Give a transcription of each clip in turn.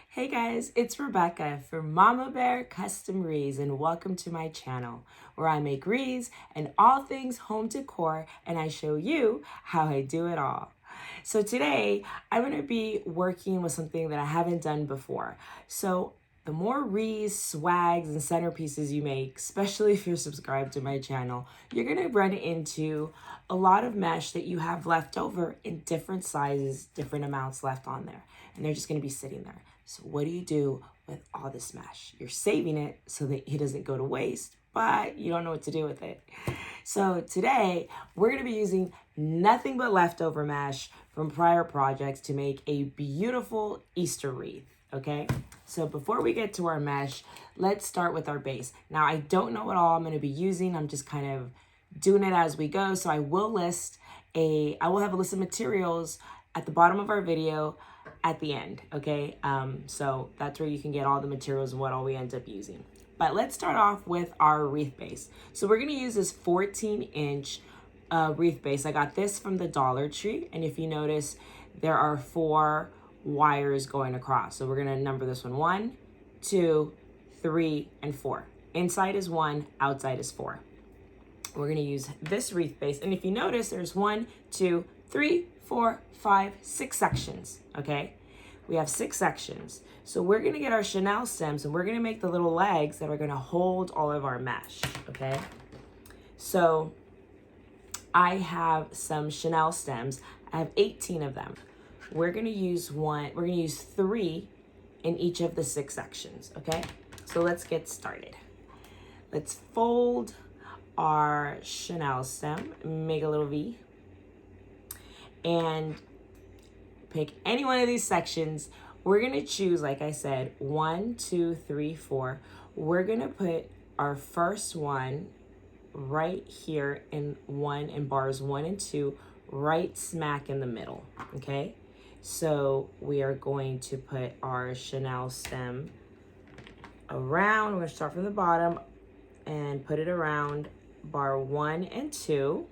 Hey guys, it's Rebecca from Mama Bear Custom Wreaths and welcome to my channel where I make wreaths and all things home decor and I show you how I do it all. So today I'm going to be working with something that I haven't done before. So the more wreaths, swags, and centerpieces you make, especially if you're subscribed to my channel, you're going to run into a lot of mesh that you have left over in different sizes, different amounts left on there. And they're just going to be sitting there. So what do you do with all this mesh? You're saving it so that it doesn't go to waste, but you don't know what to do with it. So today we're going to be using nothing but leftover mesh from prior projects to make a beautiful Easter wreath. Okay, so before we get to our mesh, let's start with our base. Now I don't know what all I'm going to be using. I'm just kind of doing it as we go. So I will have a list of materials at the bottom of our video at the end. Okay, so that's where you can get all the materials and what all we end up using. But let's start off with our wreath base. So we're going to use this 14-inch wreath base. I got this from the Dollar Tree, and if you notice, there are 4 wires going across. So we're going to number this one 1, 2, 3, and 4. Inside is 1, outside is 4. We're going to use this wreath base, and if you notice, there's 1, 2, 3, 4, 5, 6 sections. Okay, we have 6 sections. So we're going to get our chenille stems and we're going to make the little legs that are going to hold all of our mesh. Okay, so I have some chenille stems. I have 18 of them. We're going to use 3 in each of the 6 sections. Okay, so let's get started. Let's fold our chenille stem, make a little V, and pick any one of these sections. We're going to choose, like I said, 1, 2, 3, 4. We're going to put our first one right here in bars 1 and 2, right smack in the middle. Okay, so we are going to put our chenille stem around. We're going to start from the bottom and put it around bar 1 and 2,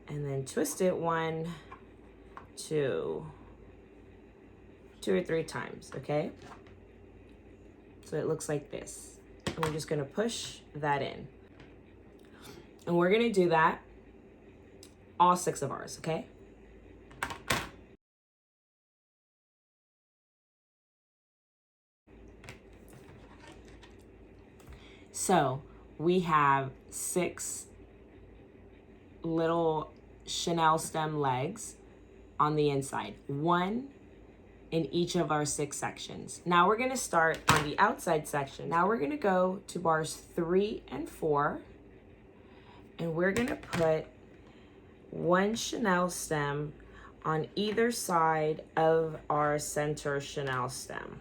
and then twist it 1, 2 or 3 times. Okay, so it looks like this, and we're just going to push that in, and we're going to do that all 6 of ours. Okay, so we have 6 little chenille stem legs on the inside, 1 in each of our 6 sections. Now we're going to start on the outside section. Now we're going to go to bars 3 and 4, and we're going to put 1 chenille stem on either side of our center chenille stem,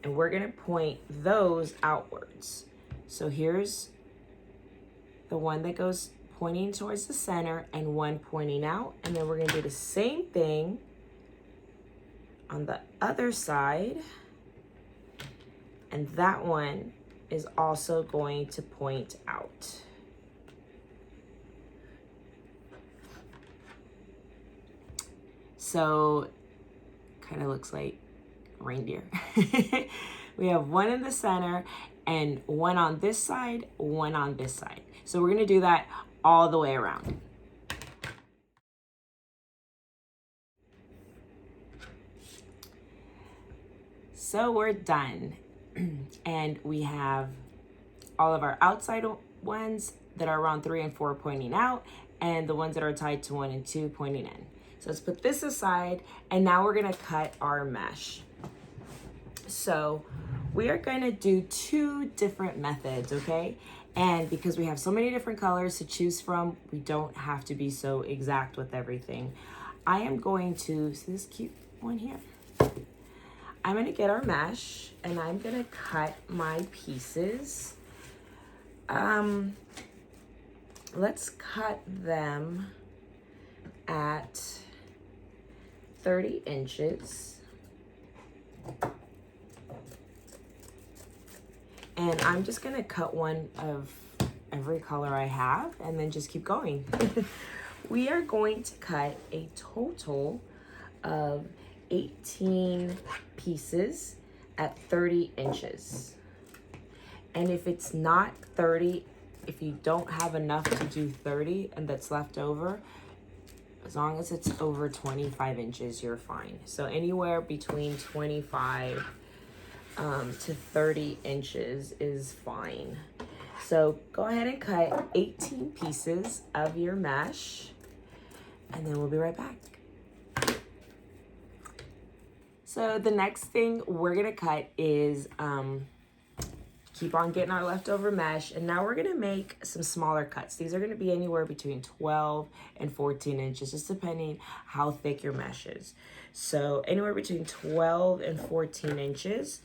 and we're going to point those outwards. So here's the one that goes pointing towards the center and 1 pointing out, and then we're going to do the same thing on the other side, and that one is also going to point out. So kind of looks like reindeer. We have 1 in the center and 1 on this side, 1 on this side. So we're going to do that all the way around. So we're done. And we have all of our outside ones that are around 3 and 4 pointing out, and the ones that are tied to 1 and 2 pointing in. So let's put this aside, and now we're gonna cut our mesh. So we are gonna do 2 different methods, okay? And because we have so many different colors to choose from, we don't have to be so exact with everything. I am going to, see this cute one here? I'm going to get our mesh and I'm going to cut my pieces. Let's cut them at 30 inches. And I'm just going to cut one of every color I have and then just keep going. We are going to cut a total of 18 pieces at 30 inches. And if it's not 30, if you don't have enough to do 30 and that's left over, as long as it's over 25 inches, you're fine. So anywhere between 25 to 30 inches is fine. So go ahead and cut 18 pieces of your mesh, and then we'll be right back. So the next thing we're gonna cut is keep on getting our leftover mesh, and now we're gonna make some smaller cuts. These are gonna be anywhere between 12 and 14 inches, just depending how thick your mesh is. So anywhere between 12 and 14 inches,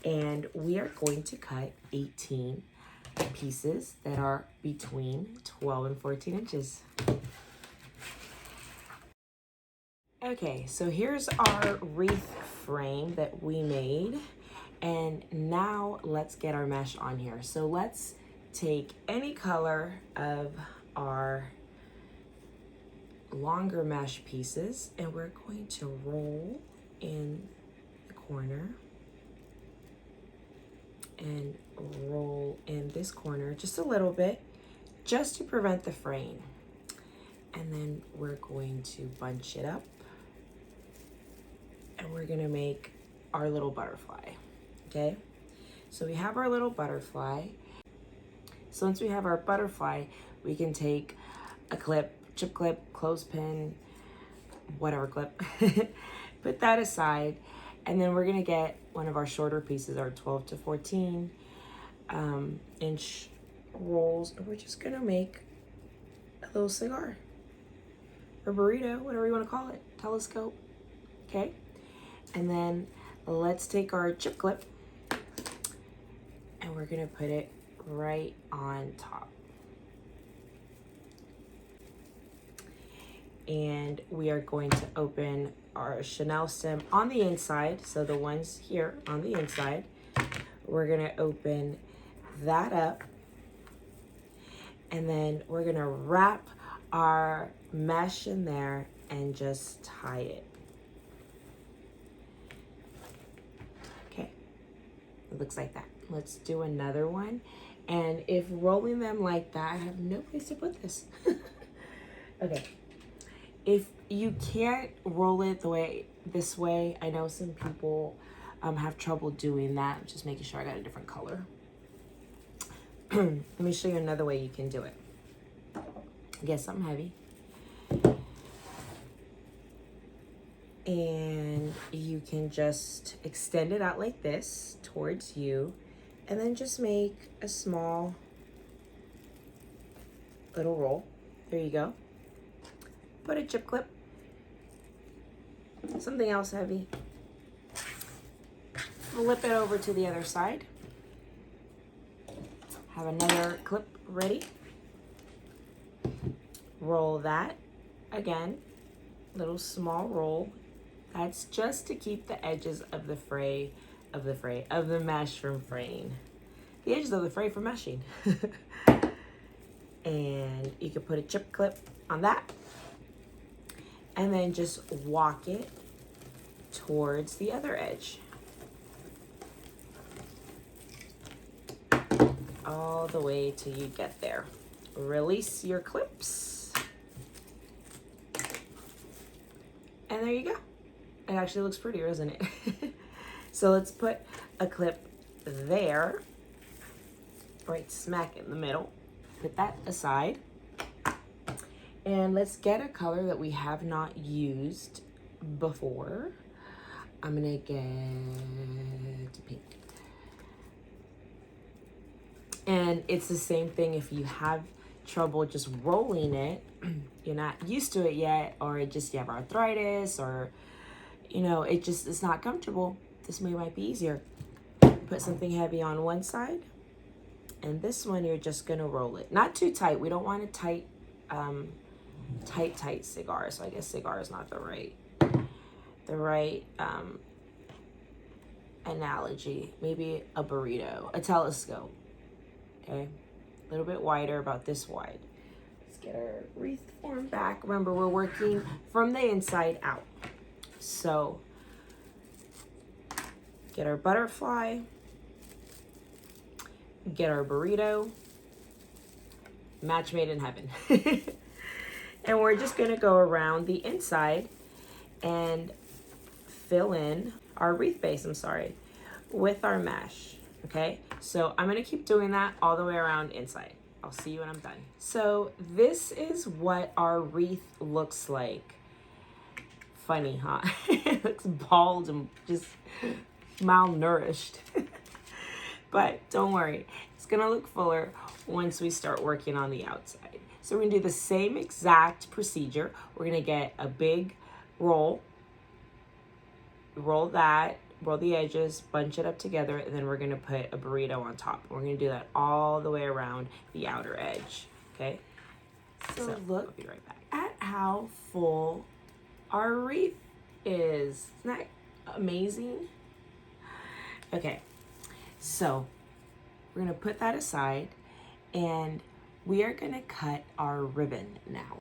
and we are going to cut 18 pieces that are between 12 and 14 inches. Okay, so here's our wreath frame that we made. And now let's get our mesh on here. So let's take any color of our longer mesh pieces, and we're going to roll in the corner and roll in this corner just a little bit, just to prevent the fraying. And then we're going to bunch it up, and we're gonna make our little butterfly. Okay, so we have our little butterfly. So once we have our butterfly, we can take a clip, chip clip, clothespin, whatever clip, put that aside, and then we're gonna get one of our shorter pieces, our 12 to 14 inch rolls, and we're just gonna make a little cigar or burrito, whatever you wanna call it, telescope, okay? And then let's take our chip clip, and we're gonna put it right on top. And we are going to open our chenille stem on the inside. So the ones here on the inside, we're gonna open that up, and then we're gonna wrap our mesh in there and just tie it. Okay, it looks like that. Let's do another one. And if rolling them like that, I have no place to put this. Okay, if you can't roll it this way, I know some people have trouble doing that. I'm just making sure I got a different color. Let me show you another way you can do it. Get something heavy. And you can just extend it out like this towards you, and then just make a small little roll. There you go. Put a chip clip, something else heavy. Flip it over to the other side. Have another clip ready. Roll that again, little small roll. That's just to keep the edges of the mesh from fraying. The edges of the fray from meshing. And you can put a chip clip on that, and then just walk it towards the other edge. All the way till you get there. Release your clips. And there you go. It actually looks prettier, isn't it? So let's put a clip there, right smack in the middle. Put that aside. And let's get a color that we have not used before. I'm gonna get pink. And it's the same thing if you have trouble just rolling it, you're not used to it yet, or you have arthritis, or it's not comfortable. This might be easier. Put something heavy on one side, and this one you're just gonna roll it. Not too tight. We don't want a tight cigar. So I guess cigar is not the right analogy. Maybe a burrito, a telescope. Okay, a little bit wider, about this wide. Let's get our wreath form back. Remember, we're working from the inside out. So get our butterfly, get our burrito, match made in heaven. And we're just gonna go around the inside and fill in our wreath base, with our mesh, okay? So I'm gonna keep doing that all the way around inside. I'll see you when I'm done. So this is what our wreath looks like. Funny, huh? It looks bald and just malnourished. But don't worry, it's gonna look fuller once we start working on the outside. So we're gonna do the same exact procedure. We're gonna get a big roll, roll the edges, bunch it up together, and then we're gonna put a burrito on top. We're gonna do that all the way around the outer edge, okay? So look, I'll be right back, at how full our wreath is. Isn't that amazing? Okay, so we're gonna put that aside and we are gonna cut our ribbon now.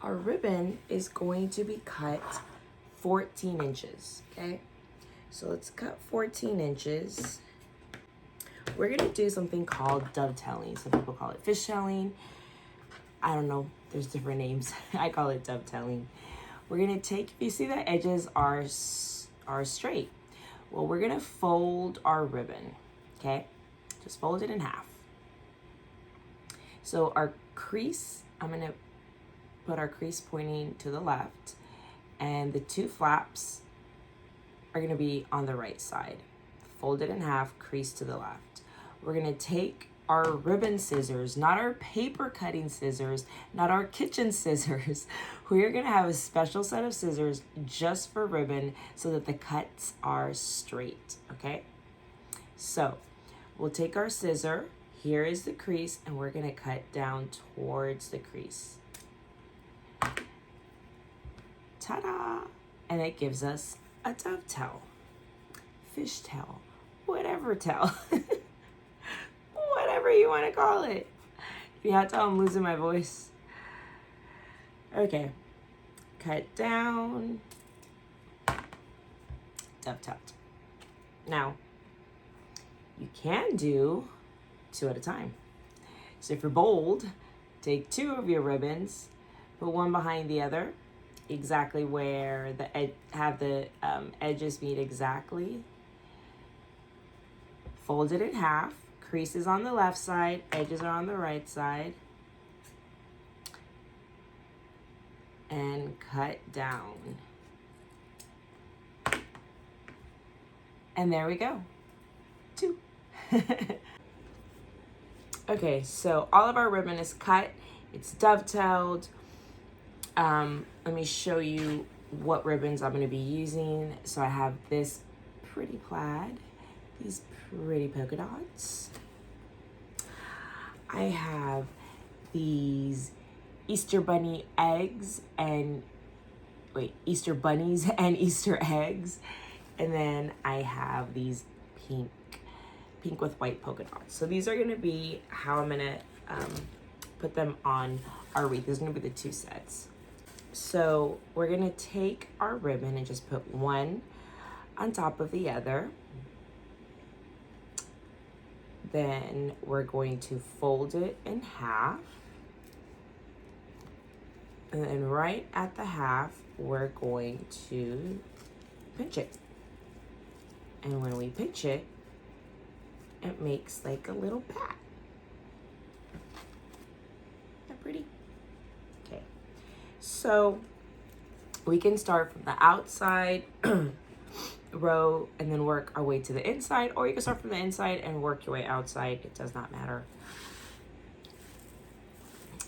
Our ribbon is going to be cut 14 inches, okay? So let's cut 14 inches. We're gonna do something called dovetailing. Some people call it fishtailing. I don't know, there's different names. I call it dovetailing. We're gonna take, you see the edges are straight. Well, we're gonna fold our ribbon, okay? Just fold it in half. So our crease, I'm gonna put our crease pointing to the left, and the two flaps are gonna be on the right side. Fold it in half, crease to the left. We're gonna take our ribbon scissors, not our paper cutting scissors, not our kitchen scissors. We're gonna have a special set of scissors just for ribbon so that the cuts are straight, okay? So we'll take our scissor, here is the crease, and we're gonna cut down towards the crease. Ta-da! And it gives us a dovetail, fishtail, whatever tail. Whatever you want to call it. You have to tell I'm losing my voice. Okay, cut down, dovetailed. Now, you can do 2 at a time. So if you're bold, take 2 of your ribbons, put one behind the other, exactly where the edges meet exactly. Fold it in half. Creases on the left side, edges are on the right side. And cut down. And there we go. 2. Okay, so all of our ribbon is cut. It's dovetailed. Let me show you what ribbons I'm gonna be using. So I have this pretty plaid, these pretty polka dots. I have these Easter bunnies and Easter eggs. And then I have these pink with white polka dots. So these are gonna be how I'm gonna put them on our wreath. There's gonna be the 2 sets. So we're gonna take our ribbon and just put one on top of the other. Then we're going to fold it in half. And then right at the half, we're going to pinch it. And when we pinch it, it makes like a little pat. Isn't that pretty? Okay, so we can start from the outside row and then work our way to the inside, or you can start from the inside and work your way outside. It does not matter.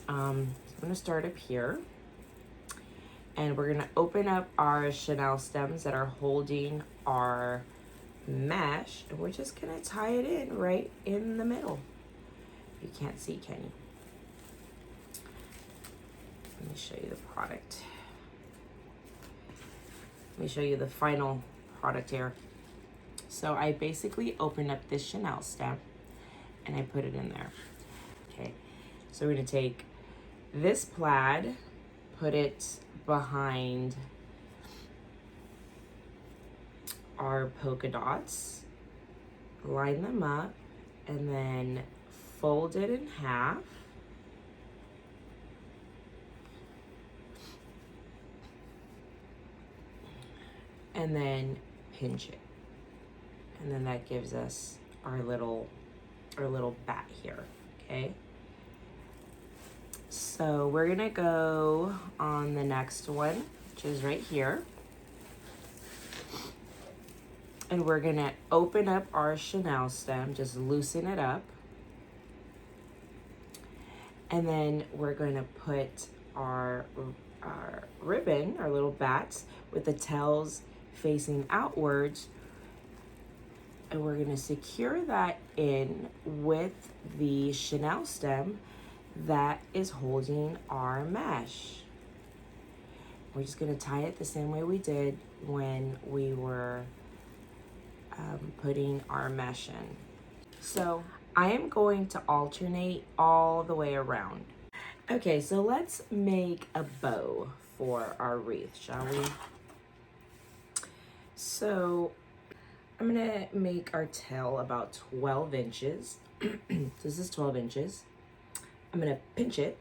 I'm gonna start up here, and we're gonna open up our chenille stems that are holding our mesh, and we're just gonna tie it in right in the middle. You can't see, can you? Let me show you the product. Let me show you the final product here. So I basically opened up this chenille stem and I put it in there. Okay, so we're gonna take this plaid, put it behind our polka dots, line them up, and then fold it in half. And then pinch it. And then that gives us our little bat here, okay? So we're gonna go on the next one, which is right here. And we're gonna open up our chenille stem, just loosen it up. And then we're gonna put our ribbon, our little bats, with the tails facing outwards, and we're gonna secure that in with the chenille stem that is holding our mesh. We're just gonna tie it the same way we did when we were putting our mesh in. So I am going to alternate all the way around. Okay, so let's make a bow for our wreath, shall we? So I'm gonna make our tail about 12 inches. So this is 12 inches. I'm gonna pinch it.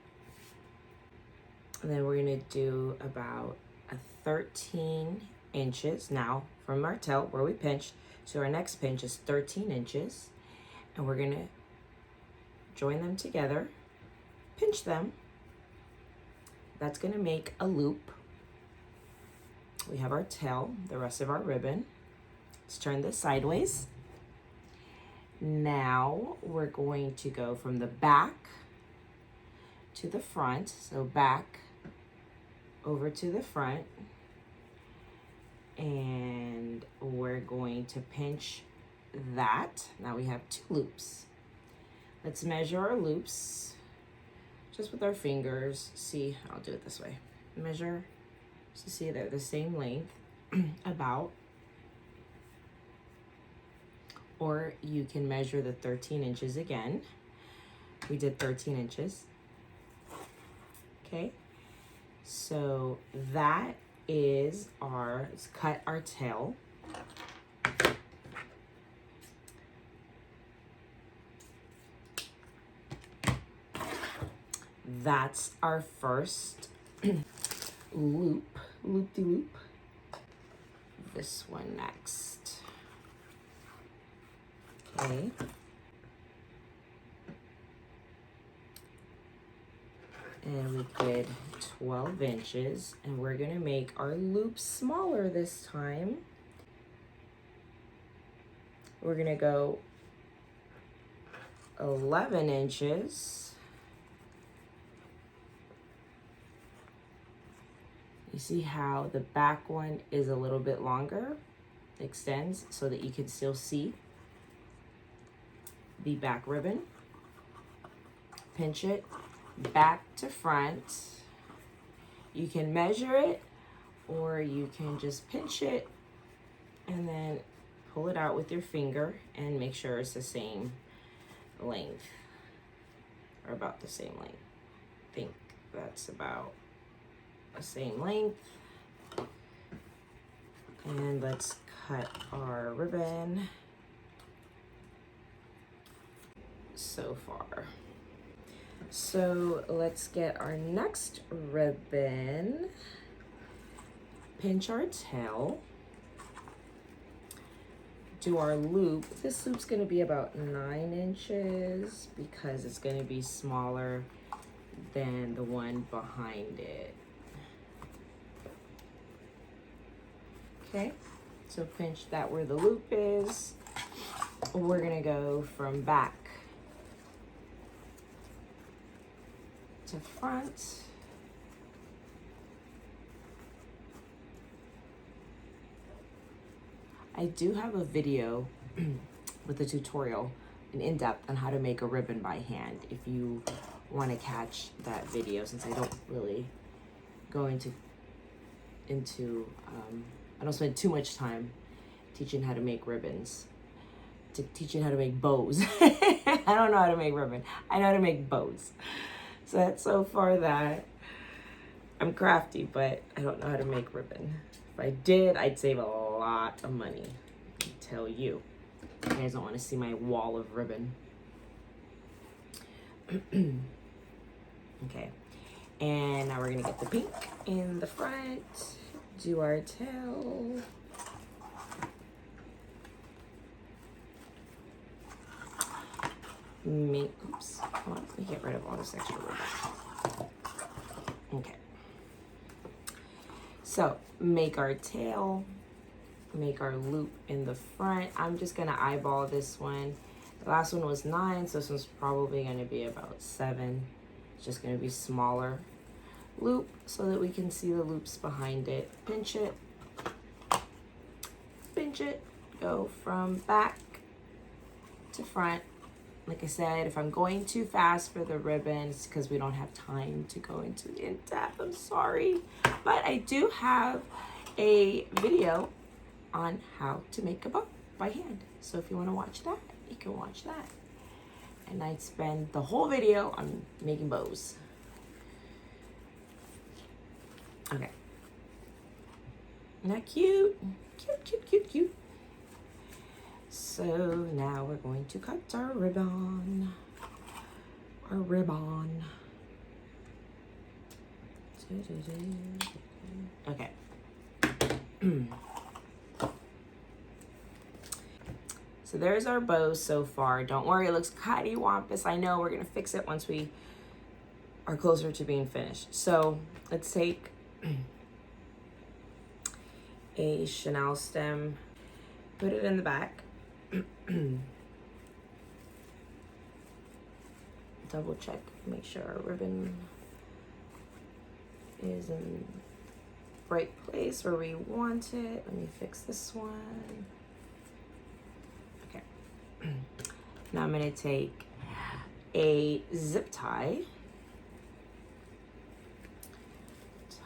And then we're gonna do about 13 inches now from our tail where we pinched. So our next pinch is 13 inches. And we're gonna join them together, pinch them. That's gonna make a loop. We have our tail, the rest of our ribbon. Let's turn this sideways. Now we're going to go from the back to the front. So back over to the front. And we're going to pinch that. Now we have 2 loops. Let's measure our loops just with our fingers. See, I'll do it this way. Measure, so see they're the same length, about. Or you can measure the 13 inches again. We did 13 inches. Okay, so that is let's cut our tail. That's our first loop-de-loop. This one next. Okay. And we did 12 inches, and we're gonna make our loop smaller this time. We're gonna go 11 inches. You see how the back one is a little bit longer, extends so that you can still see the back ribbon. Pinch it back to front. You can measure it, or you can just pinch it and then pull it out with your finger and make sure it's the same length, or about the same length. I think that's about the same length. And let's cut our ribbon so far. So let's get our next ribbon, pinch our tail, do our loop. This loop's gonna be about 9 inches because it's gonna be smaller than the one behind it. Okay, so pinch that where the loop is. We're gonna go from back to front. I do have a video with a tutorial, an in-depth on how to make a ribbon by hand, if you want to catch that video, since I don't really go into I don't spend too much time teaching how to make ribbons, teaching how to make bows. I don't know how to make ribbon. I know how to make bows. So that's so far that I'm crafty, but I don't know how to make ribbon. If I did, I'd save a lot of money. tell you. You guys don't want to see my wall of ribbon. Okay, and now we're gonna get the pink in the front, do our tail. Oops, hold on, let me get rid of all this extra ribbon. Okay, so make our tail, make our loop in the front. I'm just gonna eyeball this one. The last one was 9, so this one's probably gonna be about 7. It's just gonna be smaller loop so that we can see the loops behind it. Pinch it, go from back to front. Like I said, if I'm going too fast for the ribbon, it's because we don't have time to go into in-depth. I'm sorry, but I do have a video on how to make a bow by hand. So if you want to watch that, you can watch that. And I spend the whole video on making bows. Okay. Isn't that cute? Cute. So now we're going to cut our ribbon. Okay. So there's our bow so far. Don't worry, it looks cattywampus. I know, we're gonna fix it once we are closer to being finished. So let's take a chenille stem, put it in the back. Double check, make sure our ribbon is in the right place where we want it. Let me fix this one. Okay. Now I'm gonna take a zip tie,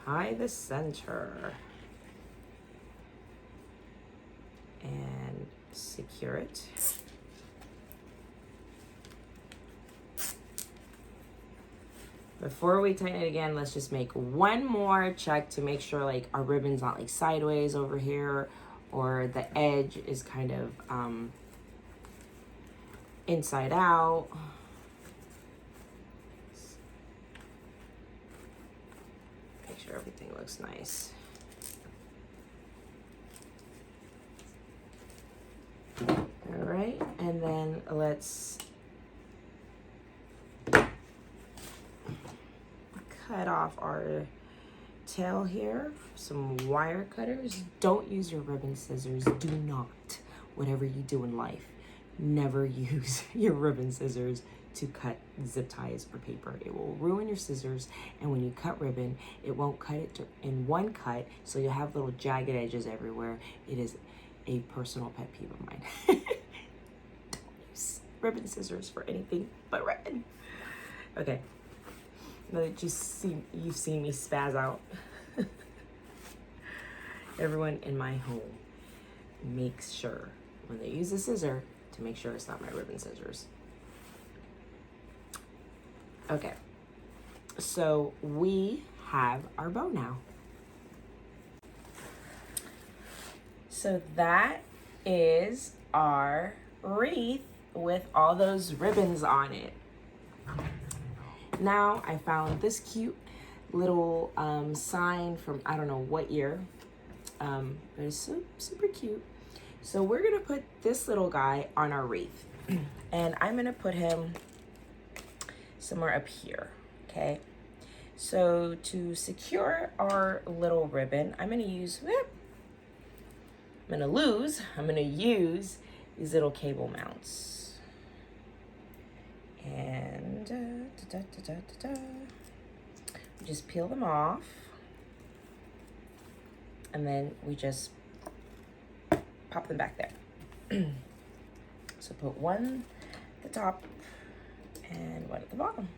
tie the center, and secure it. Before we tighten it again, let's just make one more check to make sure like our ribbon's not like sideways over here, or the edge is kind of inside out. Make sure everything looks nice. All right, and then let's cut off our tail here. Some wire cutters. Don't use your ribbon scissors. Do not. Whatever you do in life, never use your ribbon scissors to cut zip ties or paper. It will ruin your scissors, and when you cut ribbon, it won't cut it in one cut, so you'll have little jagged edges everywhere. It is a personal pet peeve of mine. Don't use ribbon scissors for anything but ribbon. Okay. Now that you've seen me spaz out. Everyone in my home makes sure when they use a scissor to make sure it's not my ribbon scissors. Okay, so we have our bow now. So that is our wreath with all those ribbons on it. Now I found this cute little sign from I don't know what year, but it's super cute. So we're gonna put this little guy on our wreath, and I'm gonna put him somewhere up here, okay? So to secure our little ribbon, I'm gonna use these little cable mounts. And just peel them off, and then we just pop them back there. So put one at the top and one at the bottom.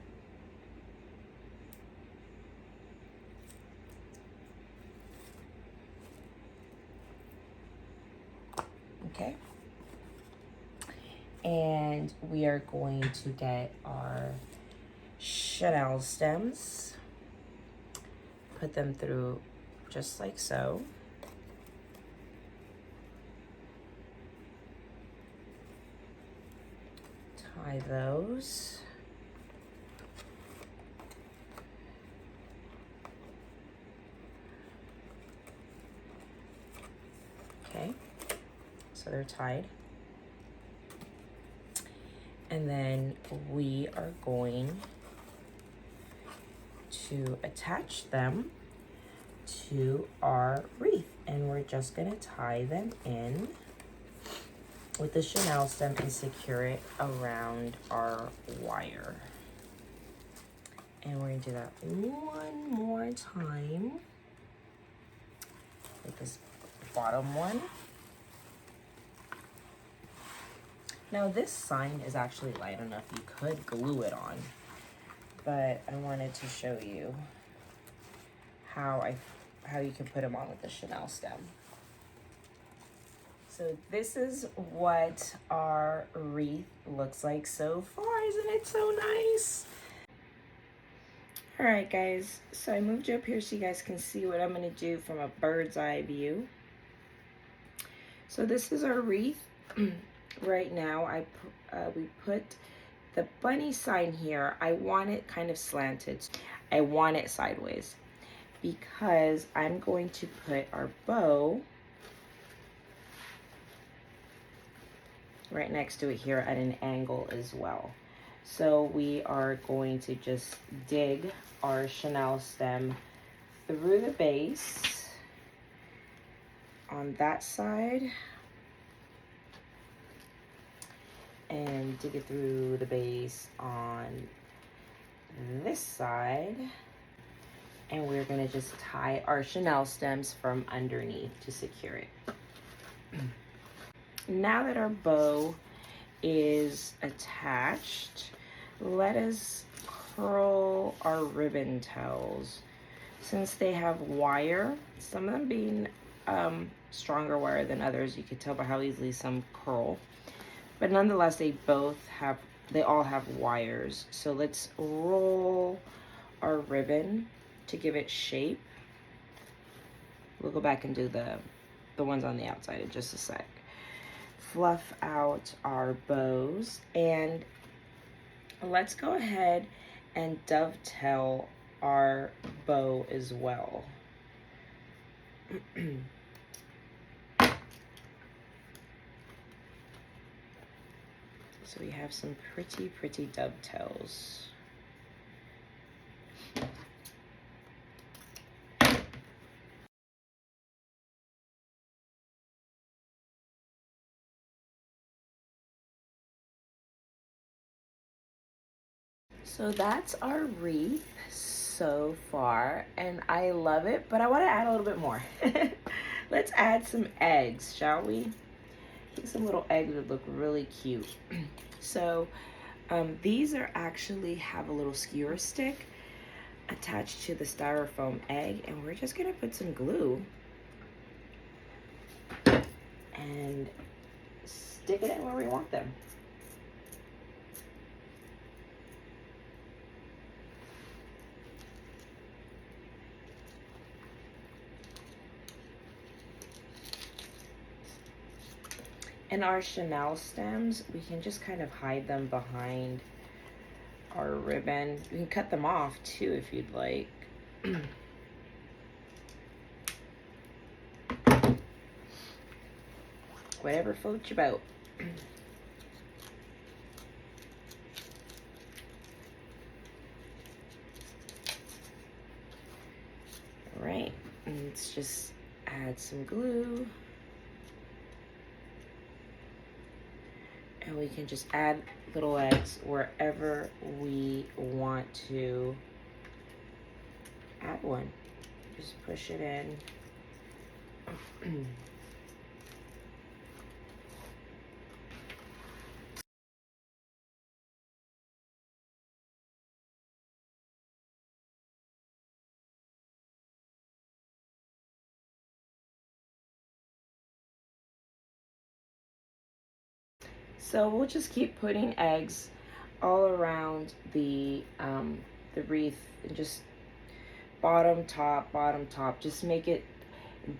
Okay. And we are going to get our chenille stems, put them through just like so. tie those. Okay, so they're tied. And then we are going to attach them to our wreath, and we're just gonna tie them in with the chenille stem and secure it around our wire. And we're gonna do that one more time with this bottom one. Now this sign is actually light enough you could glue it on, but I wanted to show you how you can put them on with the chenille stem. So this is what our wreath looks like so far. Isn't it so nice? All right, guys, so I moved you up here so you guys can see what I'm gonna do from a bird's eye view. So this is our wreath. Right now, we put the bunny sign here. I want it kind of slanted. I want it sideways because I'm going to put our bow right next to it here at an angle as well. So we are going to just dig our chenille stem through the base on that side and dig it through the base on this side. And we're gonna just tie our chenille stems from underneath to secure it. Now that our bow is attached, let us curl our ribbon tails. Since they have wire, some of them being stronger wire than others, you could tell by how easily some curl. But nonetheless, they all have wires. So let's roll our ribbon to give it shape. We'll go back and do the ones on the outside in just a sec. Fluff out our bows, and let's go ahead and dovetail our bow as well. So we have some pretty dovetails. So that's our wreath so far, and I love it, but I want to add a little bit more. Let's add some eggs, shall we? I think some little eggs would look really cute. So these are actually have a little skewer stick attached to the styrofoam egg, and we're just gonna put some glue and stick it in where we want them. And our chenille stems, we can just kind of hide them behind our ribbon. You can cut them off too if you'd like. Whatever floats your boat. All right, and let's just add some glue. And we can just add little eggs wherever we want to add one. Just push it in. So we'll just keep putting eggs all around the wreath, and just bottom, top, just make it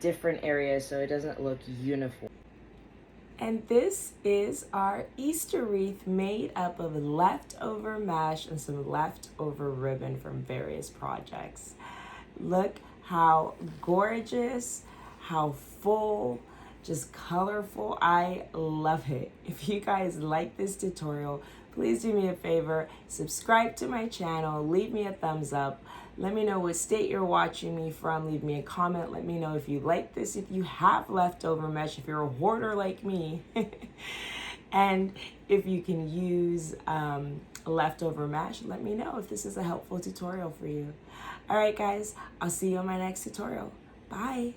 different areas so it doesn't look uniform. And this is our Easter wreath made up of leftover mesh and some leftover ribbon from various projects. Look how gorgeous, how full, just colorful. I love it. If you guys like this tutorial, please do me a favor, subscribe to my channel, leave me a thumbs up. Let me know what state you're watching me from. Leave me a comment. Let me know if you like this, if you have leftover mesh, if you're a hoarder like me, and if you can use leftover mesh. Let me know if this is a helpful tutorial for you. All right, guys, I'll see you on my next tutorial. Bye.